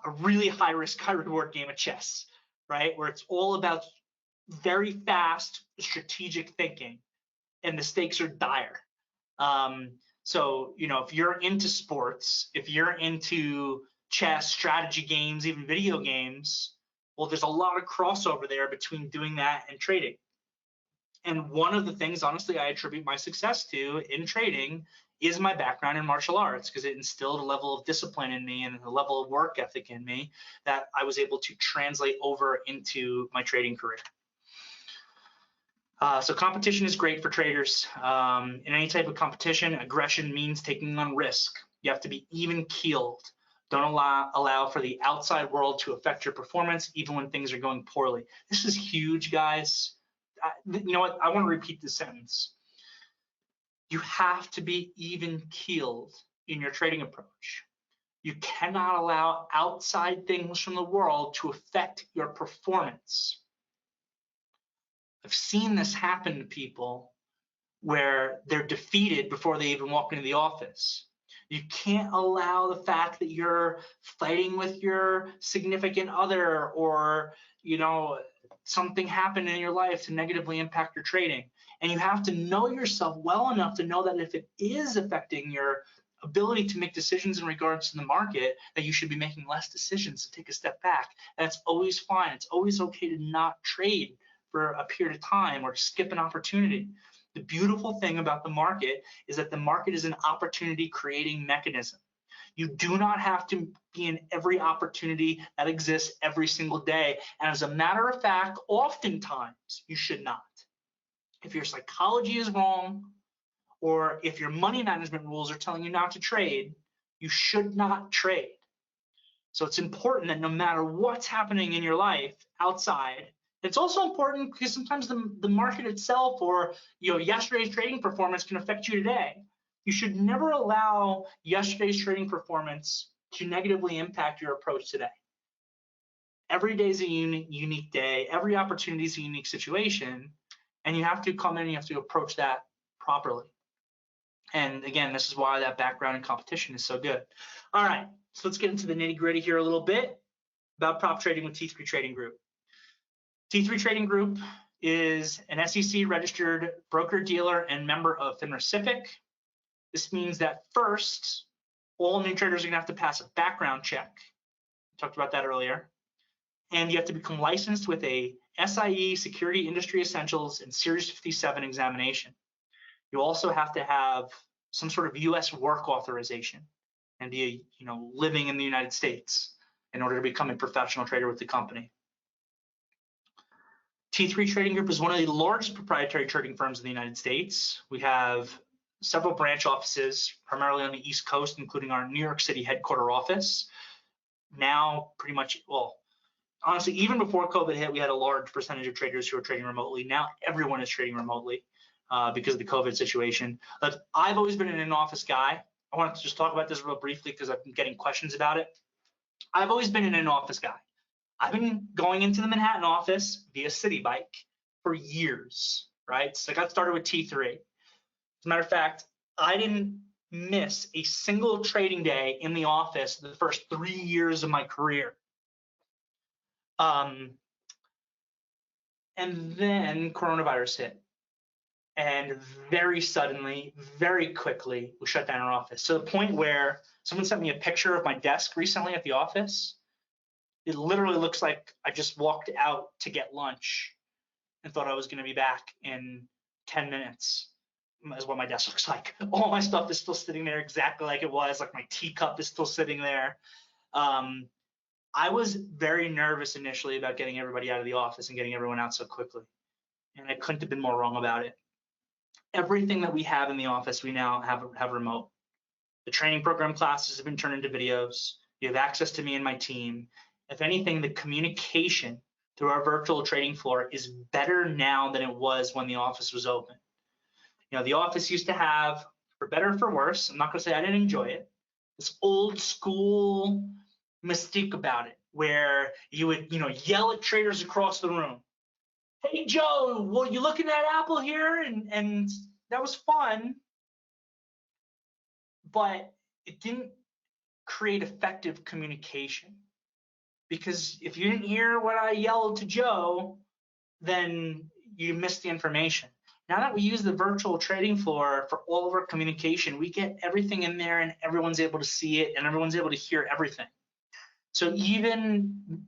a really high risk, high reward game of chess, right? Where it's all about very fast strategic thinking, and the stakes are dire. So, if you're into sports, if you're into chess, strategy games, even video games, well, there's a lot of crossover there between doing that and trading. And one of the things, honestly, I attribute my success to in trading is my background in martial arts, because it instilled a level of discipline in me and a level of work ethic in me that I was able to translate over into my trading career. So competition is great for traders. In any type of competition, aggression means taking on risk. You have to be even keeled. Don't allow for the outside world to affect your performance, even when things are going poorly. This is huge, guys. You know what? I want to repeat this sentence. You have to be even keeled in your trading approach. You cannot allow outside things from the world to affect your performance. I've seen this happen to people where they're defeated before they even walk into the office. You can't allow the fact that you're fighting with your significant other, or something happened in your life to negatively impact your trading. And you have to know yourself well enough to know that if it is affecting your ability to make decisions in regards to the market, that you should be making less decisions, to take a step back. That's always fine. It's always okay to not trade for a period of time or skip an opportunity. The beautiful thing about the market is that the market is an opportunity creating mechanism. You do not have to be in every opportunity that exists every single day. And as a matter of fact, oftentimes you should not. If your psychology is wrong, or if your money management rules are telling you not to trade, you should not trade. So it's important that no matter what's happening in your life outside, it's also important because sometimes the market itself, or yesterday's trading performance, can affect you today. You should never allow yesterday's trading performance to negatively impact your approach today. Every day is a unique day. Every opportunity is a unique situation, and you have to come in and you have to approach that properly. And again, this is why that background in competition is so good. All right, so let's get into the nitty-gritty here a little bit about prop trading with T3 Trading Group. T3 Trading Group is an SEC registered broker dealer and member of FINRA SIPC. This means that first, all new traders are going to have to pass a background check. We talked about that earlier. And you have to become licensed with a SIE Security Industry Essentials and Series 57 examination. You also have to have some sort of U.S. work authorization and be living in the United States in order to become a professional trader with the company. T3 Trading Group is one of the largest proprietary trading firms in the United States. We have several branch offices, primarily on the East Coast, including our New York City headquarter office. Now, pretty much, well, honestly, even before COVID hit, we had a large percentage of traders who are trading remotely. Now everyone is trading remotely because of the COVID situation. But I've always been an in-office guy. I wanted to just talk about this real briefly because I've been getting questions about it. I've always been an in-office guy. I've been going into the Manhattan office via City Bike for years, right? So I got started with T3. As a matter of fact, I didn't miss a single trading day in the office the first 3 years of my career. And then coronavirus hit. And very suddenly, very quickly, we shut down our office. To the point where someone sent me a picture of my desk recently at the office. It literally looks like I just walked out to get lunch and thought I was going to be back in 10 minutes, is what my desk looks like. All my stuff is still sitting there exactly like it was, like my teacup is still sitting there. I was very nervous initially about getting everybody out of the office and getting everyone out so quickly. And I couldn't have been more wrong about it. Everything that we have in the office, we now have remote. The training program classes have been turned into videos. You have access to me and my team. If anything, the communication through our virtual trading floor is better now than it was when the office was open. You know, the office used to have, for better or for worse, I'm not going to say I didn't enjoy it, this old school mystique about it, where you would, you know, yell at traders across the room. Hey, Joe, well, you looking at Apple here? And that was fun, but it didn't create effective communication. Because if you didn't hear what I yelled to Joe, then you missed the information. Now that we use the virtual trading floor for all of our communication, we get everything in there and everyone's able to see it and everyone's able to hear everything. So even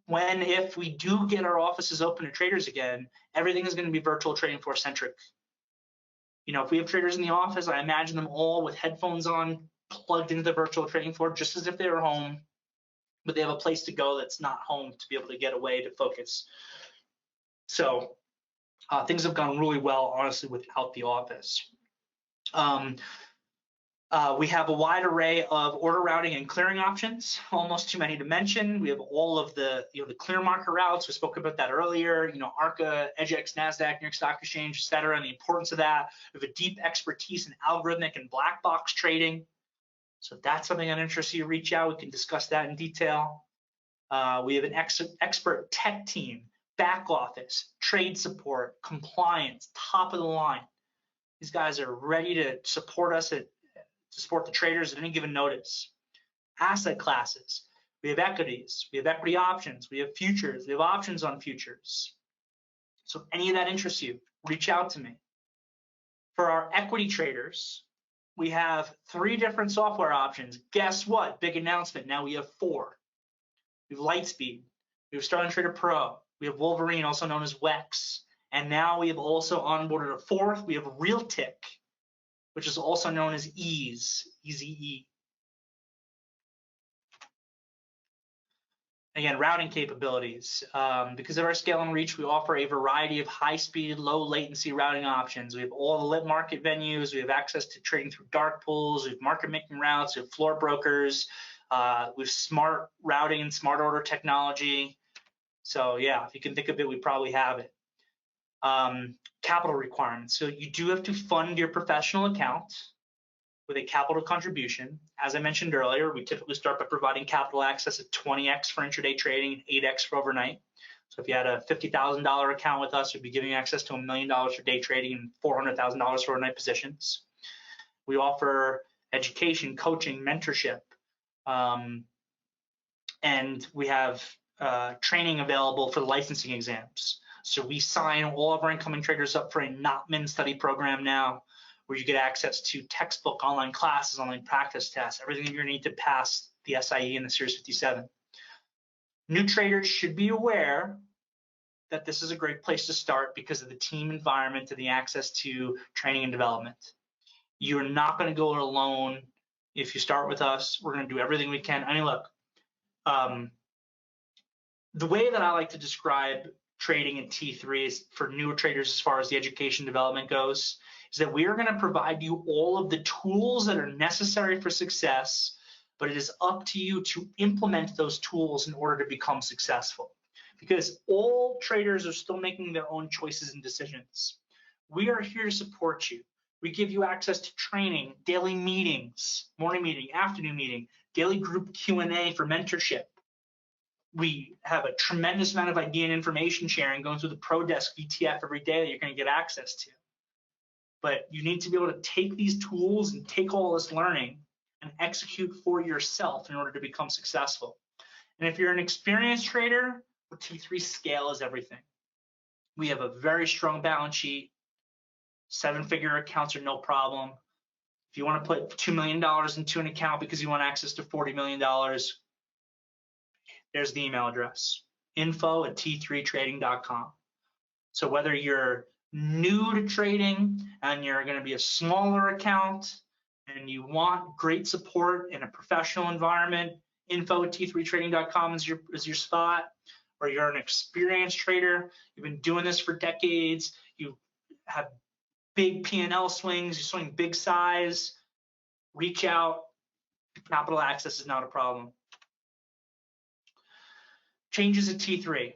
if we do get our offices open to traders again, everything is going to be virtual trading floor centric. You know, if we have traders in the office, I imagine them all with headphones on, plugged into the virtual trading floor, just as if they were home, but they have a place to go that's not home to be able to get away to focus. So things have gone really well, honestly, without the office. We have a wide array of order routing and clearing options, almost too many to mention. We have all of the, you know, the clear market routes. We spoke about that earlier, you know, ARCA, EDGX, NASDAQ, New York Stock Exchange, et cetera, and the importance of that. We have a deep expertise in algorithmic and black box trading. So if that's something that interests you, reach out. We can discuss that in detail. We have an expert tech team, back office, trade support, compliance, top of the line. These guys are ready to support us to support the traders at any given notice. Asset classes, we have equities, we have equity options, we have futures, we have options on futures. So if any of that interests you, reach out to me. For our equity traders, we have 3 different software options. Guess what? Big announcement. Now we have 4. We have Lightspeed, we have Starling Trader Pro, we have Wolverine, also known as WEX, and now we have also onboarded a 4th. We have Realtick, which is also known as Ease, E-Z-E. Again, routing capabilities. Because of our scale and reach, we offer a variety of high-speed, low-latency routing options. We have all the lit market venues. We have access to trading through dark pools. We have market-making routes. We have floor brokers. We have smart routing and smart order technology. So yeah, if you can think of it, we probably have it. Capital requirements. So you do have to fund your professional account with a capital contribution. As I mentioned earlier, we typically start by providing capital access at 20x for intraday trading and 8x for overnight. So if you had a $50,000 account with us, we'd be giving you access to $1 million for day trading and $400,000 for overnight positions. We offer education, coaching, mentorship, and we have training available for the licensing exams. So we sign all of our incoming traders up for a not-min study program now, where you get access to textbook, online classes, online practice tests, everything you need to pass the SIE and the Series 57. New traders should be aware that this is a great place to start because of the team environment and the access to training and development. You're not going to go it alone. If you start with us, we're going to do everything we can. I mean, look, the way that I like to describe trading in T3 is for newer traders as far as the education development goes, is that we are going to provide you all of the tools that are necessary for success, but it is up to you to implement those tools in order to become successful. Because all traders are still making their own choices and decisions. We are here to support you. We give you access to training, daily meetings, morning meeting, afternoon meeting, daily group Q&A for mentorship. We have a tremendous amount of idea and information sharing going through the Pro Desk VTF every day that you're going to get access to. But you need to be able to take these tools and take all this learning and execute for yourself in order to become successful. And if you're an experienced trader, with T3, scale is everything. We have a very strong balance sheet. 7-figure accounts are no problem. If you want to put $2 million into an account because you want access to $40 million, there's the email address, info@t3trading.com. So whether you're new to trading and you're going to be a smaller account and you want great support in a professional environment, info@t3trading.com is your spot. Or you're an experienced trader, you've been doing this for decades, you have big P&L swings, you swing big size, reach out. Capital access is not a problem. Changes at T3.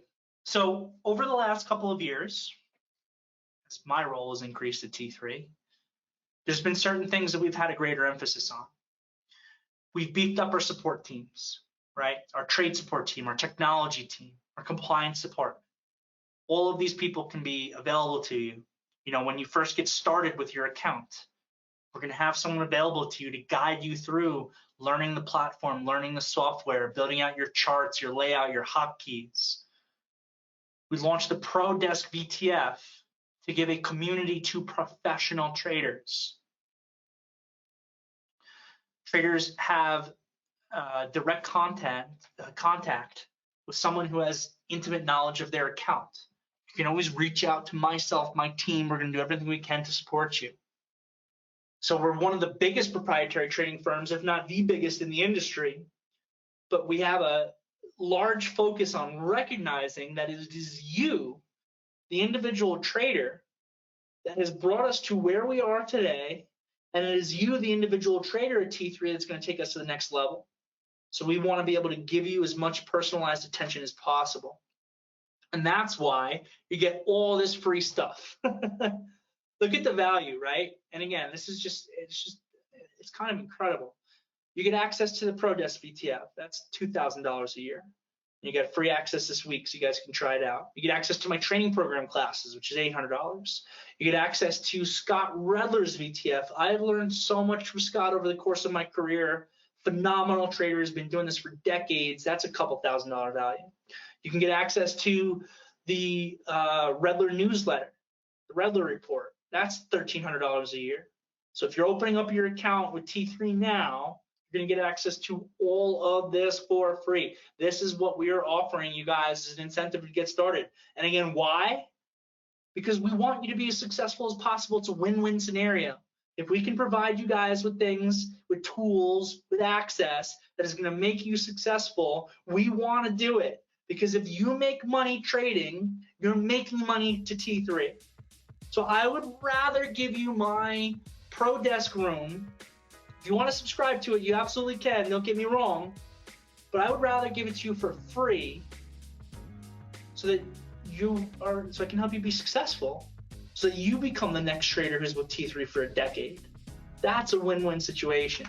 So over the last couple of years, as my role has increased at T3, there's been certain things that we've had a greater emphasis on. We've beefed up our support teams, right? Our trade support team, our technology team, our compliance department. All of these people can be available to you. You know, when you first get started with your account, we're going to have someone available to you to guide you through learning the platform, learning the software, building out your charts, your layout, your hotkeys. We launched the Pro Desk VTF to give a community to professional traders. Traders have direct contact with someone who has intimate knowledge of their account. You can always reach out to myself, my team. We're going to do everything we can to support you. So we're one of the biggest proprietary trading firms, if not the biggest in the industry, but we have a large focus on recognizing that it is you, the individual trader, that has brought us to where we are today, and it is you, the individual trader at T3, that's going to take us to the next level. So we want to be able to give you as much personalized attention as possible. And that's why you get all this free stuff. Look at the value, right? And again, this is it's kind of incredible. You get access to the Pro Desk VTF. That's $2,000 a year. You get free access this week, so you guys can try it out. You get access to my training program classes, which is $800. You get access to Scott Redler's VTF. I've learned so much from Scott over the course of my career. Phenomenal trader, has been doing this for decades. That's a couple $1,000 value. You can get access to the Redler newsletter, the Redler report. That's $1,300 a year. So if you're opening up your account with T3 now, you're going to get access to all of this for free. This is what we are offering you guys as an incentive to get started. And again, why? Because we want you to be as successful as possible. It's a win-win scenario. If we can provide you guys with things, with tools, with access that is going to make you successful, we want to do it. Because if you make money trading, you're making money to T3. So I would rather give you my Pro Desk room. If you want to subscribe to it, you absolutely can. Don't get me wrong. But I would rather give it to you for free so that so I can help you be successful, so that you become the next trader who's with T3 for a decade. That's a win-win situation.